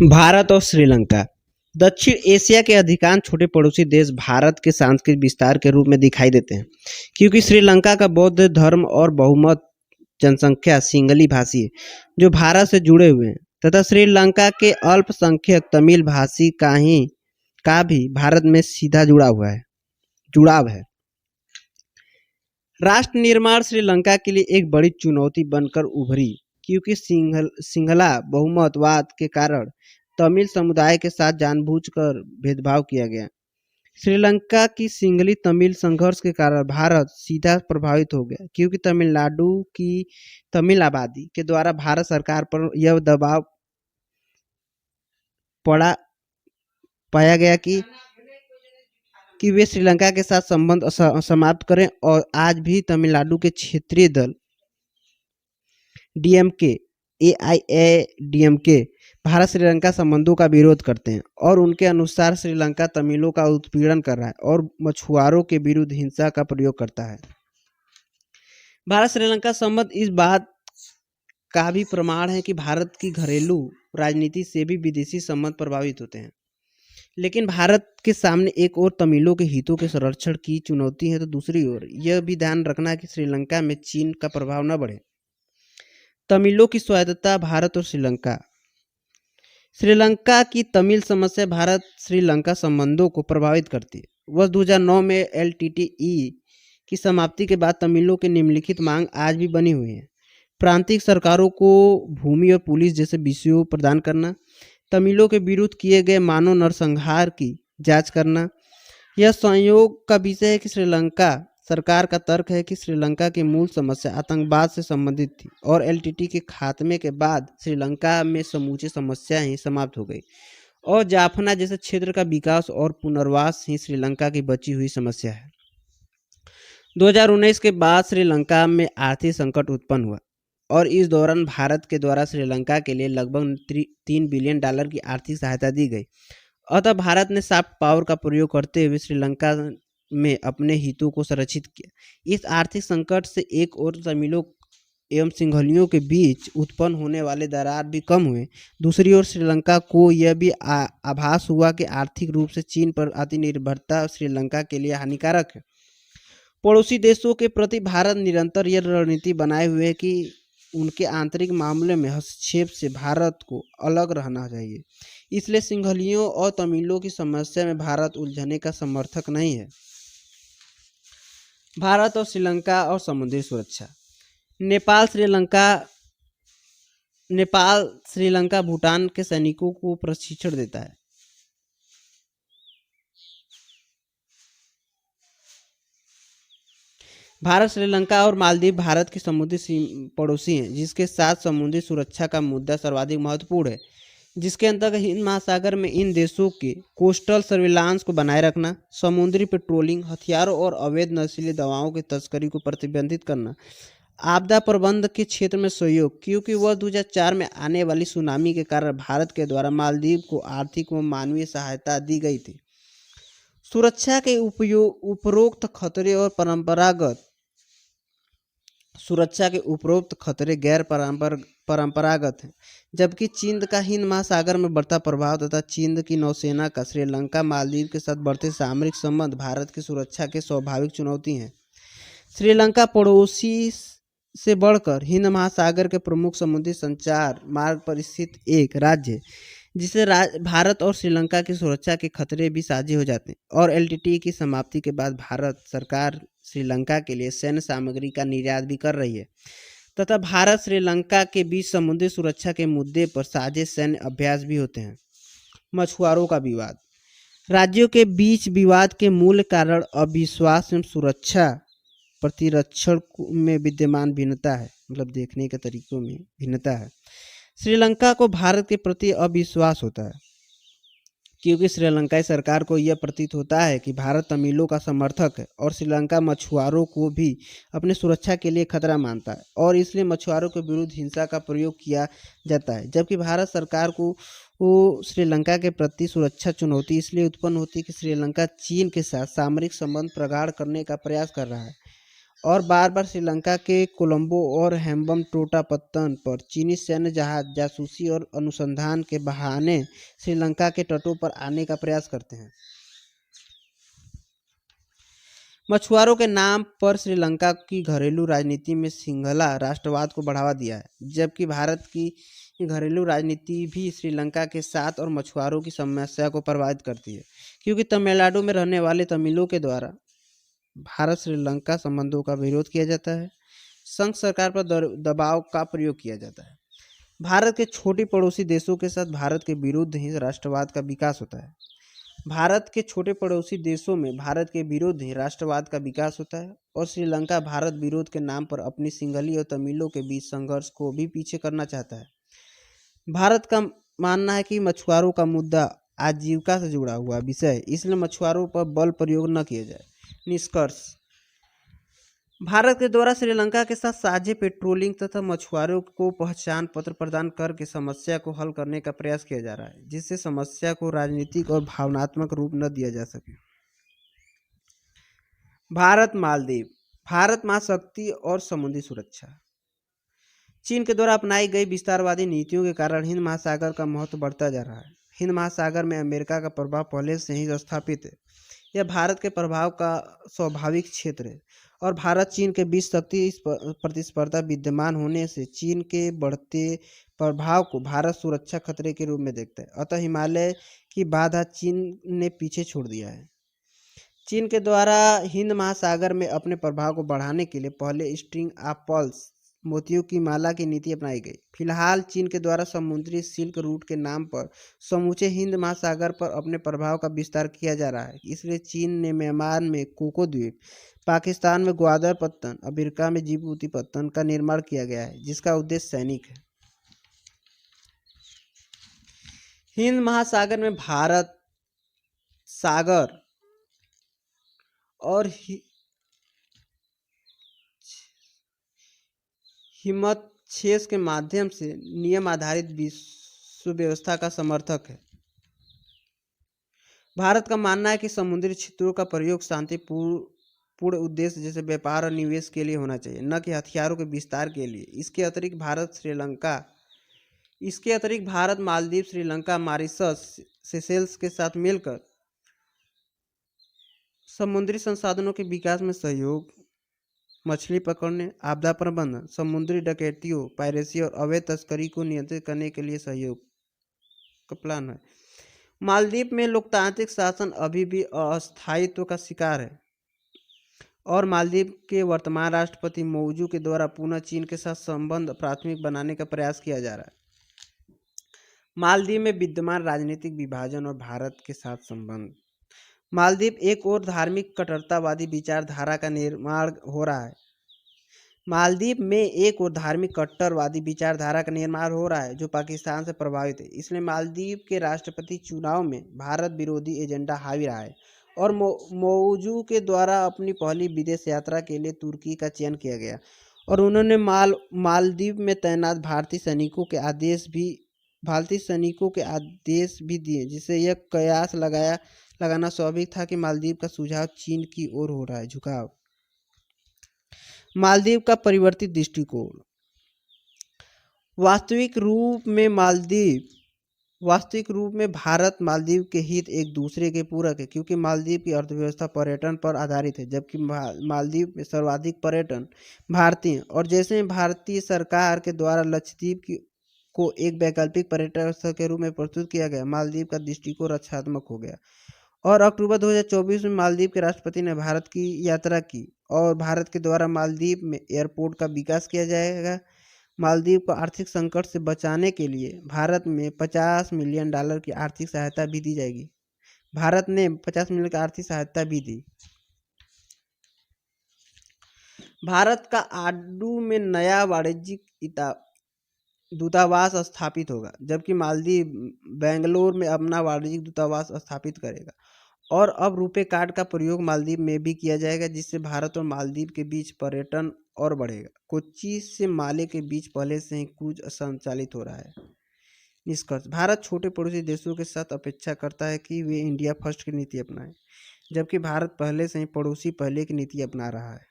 भारत और श्रीलंका। दक्षिण एशिया के अधिकांश छोटे पड़ोसी देश भारत के सांस्कृतिक विस्तार के रूप में दिखाई देते हैं, क्योंकि श्रीलंका का बौद्ध धर्म और बहुमत जनसंख्या सिंगली भाषी है, जो भारत से जुड़े हुए हैं, तथा श्रीलंका के अल्पसंख्यक तमिल भाषी का भी भारत में सीधा जुड़ाव है। राष्ट्र निर्माण श्रीलंका के लिए एक बड़ी चुनौती बनकर उभरी, क्योंकि सिंहला बहुमतवाद के कारण तमिल समुदाय के साथ जानबूझकर भेदभाव किया गया। श्रीलंका की सिंगली तमिल संघर्ष के कारण भारत सीधा प्रभावित हो गया, क्योंकि तमिलनाडु की तमिल आबादी के द्वारा भारत सरकार पर यह दबाव पाया गया कि वे श्रीलंका के साथ संबंध समाप्त करें। और आज भी तमिलनाडु के क्षेत्रीय दल डीएमके एआईएडीएमके भारत श्रीलंका संबंधों का विरोध करते हैं और उनके अनुसार श्रीलंका तमिलों का उत्पीड़न कर रहा है और मछुआरों के विरुद्ध हिंसा का प्रयोग करता है। भारत श्रीलंका संबंध इस बात का भी प्रमाण है कि भारत की घरेलू राजनीति से भी विदेशी संबंध प्रभावित होते हैं। लेकिन भारत के सामने एक और तमिलों के हितों के संरक्षण की चुनौती है, तो दूसरी ओर यह भी ध्यान रखना कि श्रीलंका में चीन का प्रभाव न बढ़े। तमिलों की स्वायत्तता। भारत और श्रीलंका की तमिल समस्या भारत श्रीलंका संबंधों को प्रभावित करती है। वर्ष 2009 में एलटीटीई की समाप्ति के बाद तमिलों की निम्नलिखित मांग आज भी बनी हुई है। प्रांतीय सरकारों को भूमि और पुलिस जैसे विषयों प्रदान करना, तमिलों के विरुद्ध किए गए मानव नरसंहार की जांच करना। यह संयोग का विषय है कि श्रीलंका सरकार का तर्क है कि श्रीलंका की मूल समस्या आतंकवाद से संबंधित थी और एलटीटी के खात्मे के बाद श्रीलंका में समूची समस्या ही समाप्त हो गई और जाफना जैसे क्षेत्र का विकास और पुनर्वास ही श्रीलंका की बची हुई समस्या है। 2019 के बाद श्रीलंका में आर्थिक संकट उत्पन्न हुआ और इस दौरान भारत के द्वारा श्रीलंका के लिए लगभग $3 बिलियन की आर्थिक सहायता दी गई। अतः भारत ने सॉफ्ट पावर का प्रयोग करते हुए श्रीलंका में अपने हितों को संरक्षित किया। इस आर्थिक संकट से एक और तमिलों एवं सिंहलियों के बीच उत्पन्न होने वाले दरार भी कम हुए। दूसरी ओर श्रीलंका को यह भी आभास हुआ कि आर्थिक रूप से चीन पर अतिनिर्भरता श्रीलंका के लिए हानिकारक है। पड़ोसी देशों के प्रति भारत निरंतर यह रणनीति बनाए हुए है कि उनके आंतरिक मामले में हस्तक्षेप से भारत को अलग रहना चाहिए। इसलिए सिंहलियों और तमिलों की समस्या में भारत उलझने का समर्थक नहीं है। भारत और श्रीलंका और समुद्री सुरक्षा। नेपाल श्रीलंका भूटान के सैनिकों को प्रशिक्षण देता है। भारत, श्रीलंका और मालदीव भारत के समुद्री पड़ोसी हैं, जिसके साथ समुद्री सुरक्षा का मुद्दा सर्वाधिक महत्वपूर्ण है, जिसके अंतर्गत हिंद महासागर में इन देशों के कोस्टल सर्विलांस को बनाए रखना, समुद्री पेट्रोलिंग, हथियारों और अवैध नशीली दवाओं की तस्करी को प्रतिबंधित करना, आपदा प्रबंधन के क्षेत्र में सहयोग, क्योंकि वह 2004 में आने वाली सुनामी के कारण भारत के द्वारा मालदीव को आर्थिक व मानवीय सहायता दी गई थी। सुरक्षा के उपरोक्त खतरे गैर परंपरागत हैं, जबकि चीन का हिंद महासागर में बढ़ता प्रभाव तथा चीन की नौसेना का श्रीलंका मालदीव के साथ बढ़ते सामरिक संबंध भारत की सुरक्षा के स्वाभाविक चुनौती हैं। श्रीलंका पड़ोसी से बढ़कर हिंद महासागर के प्रमुख समुद्री संचार मार्ग पर स्थित एक राज्य है, जिससे भारत और श्रीलंका की सुरक्षा के खतरे भी साझे हो जाते हैं। और एलटीटी की समाप्ति के बाद भारत सरकार श्रीलंका के लिए सैन्य सामग्री का निर्यात भी कर रही है तथा भारत श्रीलंका के बीच समुद्री सुरक्षा के मुद्दे पर साझे सैन्य अभ्यास भी होते हैं। मछुआरों का विवाद। राज्यों के बीच विवाद के मूल कारण अविश्वास एवं सुरक्षा प्रतिरक्षण में विद्यमान भिन्नता है, मतलब देखने के तरीकों में भिन्नता है। श्रीलंका को भारत के प्रति अविश्वास होता है, क्योंकि श्रीलंकाई सरकार को यह प्रतीत होता है कि भारत तमिलों का समर्थक है और श्रीलंका मछुआरों को भी अपनी सुरक्षा के लिए खतरा मानता है और इसलिए मछुआरों के विरुद्ध हिंसा का प्रयोग किया जाता है। जबकि भारत सरकार को श्रीलंका के प्रति सुरक्षा चुनौती इसलिए उत्पन्न होती है कि श्रीलंका चीन के साथ सामरिक संबंध प्रगाढ़ करने का प्रयास कर रहा है और बार बार श्रीलंका के कोलंबो और हेम्बनटोटा पत्तन पर चीनी सैन्य जहाज जासूसी और अनुसंधान के बहाने श्रीलंका के तटों पर आने का प्रयास करते हैं। मछुआरों के नाम पर श्रीलंका की घरेलू राजनीति में सिंघला राष्ट्रवाद को बढ़ावा दिया है, जबकि भारत की घरेलू राजनीति भी श्रीलंका के साथ और मछुआरों की समस्या को प्रभावित करती है, क्योंकि तमिलनाडु में रहने वाले तमिलों के द्वारा भारत श्रीलंका संबंधों का विरोध किया जाता है। संघ सरकार पर दबाव का प्रयोग किया जाता है। भारत के छोटे पड़ोसी देशों के साथ भारत के विरुद्ध ही राष्ट्रवाद का विकास होता है। भारत के छोटे पड़ोसी देशों में भारत के विरुद्ध ही राष्ट्रवाद का विकास होता है और श्रीलंका भारत विरोध के नाम पर अपनी सिंघली और तमिलों के बीच संघर्ष को भी पीछे करना चाहता है। भारत का मानना है कि मछुआरों का मुद्दा आजीविका से जुड़ा हुआ विषय है, इसलिए मछुआरों पर बल प्रयोग न किया जाए। निष्कर्ष: भारत के द्वारा श्रीलंका के साथ साझे पेट्रोलिंग तथा मछुआरों को पहचान पत्र प्रदान करके समस्या को हल करने का प्रयास किया जा रहा है, जिससे समस्या को राजनीतिक और भावनात्मक रूप न दिया जा सके। भारत मालदीव, भारत महाशक्ति और समुद्री सुरक्षा। चीन के द्वारा अपनाई गई विस्तारवादी नीतियों के कारण हिंद महासागर का महत्व बढ़ता जा रहा है। हिंद महासागर में अमेरिका का प्रभाव पहले से ही स्थापित है। यह भारत के प्रभाव का स्वाभाविक क्षेत्र है और भारत चीन के बीच शक्ति प्रतिस्पर्धा विद्यमान होने से चीन के बढ़ते प्रभाव को भारत सुरक्षा खतरे के रूप में देखता है। अतः हिमालय की बाधा चीन ने पीछे छोड़ दिया है। चीन के द्वारा हिंद महासागर में अपने प्रभाव को बढ़ाने के लिए पहले स्ट्रिंग ऑफ पर्ल्स मोतियों की माला की नीति अपनाई गई। फिलहाल चीन के द्वारा समुद्री सिल्क रूट के नाम पर समूचे हिंद महासागर पर अपने प्रभाव का विस्तार किया जा रहा है। इसलिए चीन ने म्यांमार में कोको द्वीप, पाकिस्तान में ग्वादर पत्तन, अफ्रीका में जिबूती पत्तन का निर्माण किया गया है, जिसका उद्देश्य सैनिक है। हिंद महासागर में भारत सागर और हिमच्छेद के माध्यम से नियम आधारित विश्व व्यवस्था का समर्थक है। भारत का मानना है कि समुद्री क्षेत्रों का प्रयोग शांतिपूर्ण उद्देश्य जैसे व्यापार और निवेश के लिए होना चाहिए, न कि हथियारों के विस्तार के लिए। इसके अतिरिक्त भारत मालदीव, श्रीलंका, मॉरिशस, सेशेल्स के साथ मिलकर समुद्री संसाधनों के विकास में सहयोग, मछली पकड़ने, आपदा प्रबंधन, समुद्री डकैतियों, पायरेसी और अवैध तस्करी को नियंत्रित करने के लिए सहयोग का प्लान है। मालदीव में लोकतांत्रिक शासन अभी भी अस्थायित्व का शिकार है और मालदीव के वर्तमान राष्ट्रपति मौजू के द्वारा पुनः चीन के साथ संबंध प्राथमिक बनाने का प्रयास किया जा रहा है। मालदीव में विद्यमान राजनीतिक विभाजन और भारत के साथ संबंध। मालदीव एक और धार्मिक कट्टरतावादी विचारधारा का निर्माण हो रहा है। जो पाकिस्तान से प्रभावित है। इसलिए मालदीव के राष्ट्रपति चुनाव में भारत विरोधी एजेंडा हावी रहा है और मौजू के द्वारा अपनी पहली विदेश यात्रा के लिए तुर्की का चयन किया गया और उन्होंने मालदीव में तैनात भारतीय सैनिकों के आदेश भी दिए, जिससे यह कयास लगाना स्वाभाविक था कि मालदीव का झुकाव चीन की ओर हो रहा है। मालदीव का परिवर्तित दृष्टिकोण। वास्तविक रूप में भारत मालदीव के हित एक दूसरे के पूरक है, क्योंकि मालदीव की अर्थव्यवस्था पर्यटन पर आधारित है, जबकि मालदीव में सर्वाधिक पर्यटन भारतीय हैं। और जैसे भारतीय सरकार के द्वारा लक्षद्वीप को एक वैकल्पिक पर्यटन स्थल के रूप में प्रस्तुत किया गया, मालदीव का दृष्टिकोण रक्षात्मक हो गया और अक्टूबर 2024 में मालदीव के राष्ट्रपति ने भारत की यात्रा की और भारत के द्वारा मालदीव में एयरपोर्ट का विकास किया जाएगा। मालदीव को आर्थिक संकट से बचाने के लिए भारत में $50 मिलियन की आर्थिक सहायता भी दी जाएगी। भारत ने 50 मिलियन की आर्थिक सहायता भी दी। भारत का आडू में नया वाणिज्यिक दूतावास स्थापित होगा, जबकि मालदीव बेंगलोर में अपना वाणिज्यिक दूतावास स्थापित करेगा और अब रुपे कार्ड का प्रयोग मालदीव में भी किया जाएगा, जिससे भारत और मालदीव के बीच पर्यटन और बढ़ेगा। कोच्चि से माले के बीच पहले से ही क्रूज संचालित हो रहा है। निष्कर्ष: भारत छोटे पड़ोसी देशों के साथ अपेक्षा करता है कि वे इंडिया फर्स्ट की नीति अपनाएं, जबकि भारत पहले से ही पड़ोसी पहले की नीति अपना रहा है।